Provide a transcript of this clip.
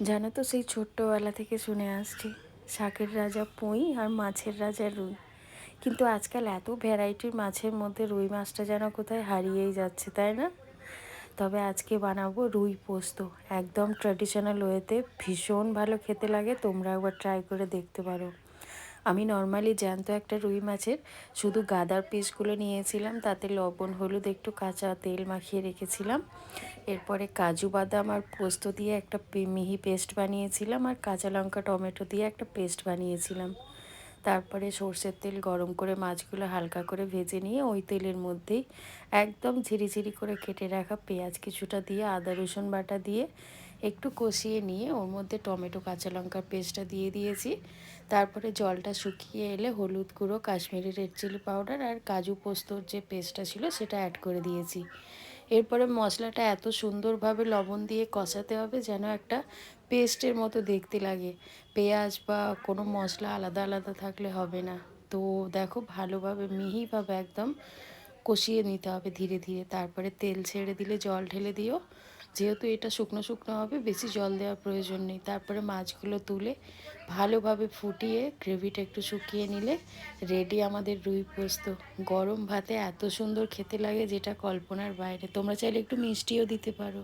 জানো তো, সেই ছোট্টবেলা থেকে শুনে আসছি শাকের রাজা পুঁই আর মাছের রাজা রুই। কিন্তু আজকাল এত ভ্যারাইটির মাছের মধ্যে রুই মাছটা যেন কোথায় হারিয়েই যাচ্ছে, তাই না? তবে আজকে বানাবো রুই পোস্ত, একদম ট্র্যাডিশনাল ওয়েতে। ভীষণ ভালো খেতে লাগে, তোমরা একবার ট্রাই করে দেখতে পারো। আমি নর্মালি জ্যান্ত একটা রুই মাছের শুধু গাদার পিসগুলো নিয়েছিলাম, তাতে লবণ হলুদ একটু কাঁচা তেল মাখিয়ে রেখেছিলাম। এরপরে কাজু বাদাম আর পোস্ত দিয়ে একটা মিহি পেস্ট বানিয়েছিলাম, আর কাঁচা লঙ্কা টমেটো দিয়ে একটা পেস্ট বানিয়েছিলাম। তারপরে সর্ষের তেল গরম করে মাছগুলো হালকা করে ভেজে নিয়ে ওই তেলের মধ্যেই একদম ঝিরিঝিরি করে কেটে রাখা পেঁয়াজ কিছুটা দিয়ে আদা রসুন বাটা দিয়ে একটু কষিয়ে নিয়ে ওর মধ্যে টমেটো কাঁচা লঙ্কার পেস্টটা দিয়ে দিয়েছি। তারপরে জলটা শুকিয়ে এলে হলুদ গুঁড়ো, কাশ্মীরি রেড চিলি পাউডার আর কাজু পোস্তর যে পেস্টটা ছিল সেটা অ্যাড করে দিয়েছি। এরপরে মশলাটা এত সুন্দরভাবে লবণ দিয়ে কষাতে হবে যেন একটা পেস্টের মতো দেখতে লাগে। পেঁয়াজ বা কোনো মশলা আলাদা আলাদা থাকলে হবে না। তো দেখো, ভালোভাবে মিহিভাবে একদম কষিয়ে নিতে হবে ধীরে ধীরে। তারপরে তেল ছেড়ে দিলে জল ঢেলে দিও, যেহেতু এটা শুকনো শুকনো হবে, বেশি জল দেওয়ার প্রয়োজন নেই। তারপরে মাছগুলো তুলে ভালোভাবে ফুটিয়ে গ্রেভিটা একটু শুকিয়ে নিলে রেডি আমাদের রুই পোস্ত। গরম ভাতে এত সুন্দর খেতে লাগে যেটা কল্পনার বাইরে। তোমরা চাইলে একটু মিষ্টিও দিতে পারো।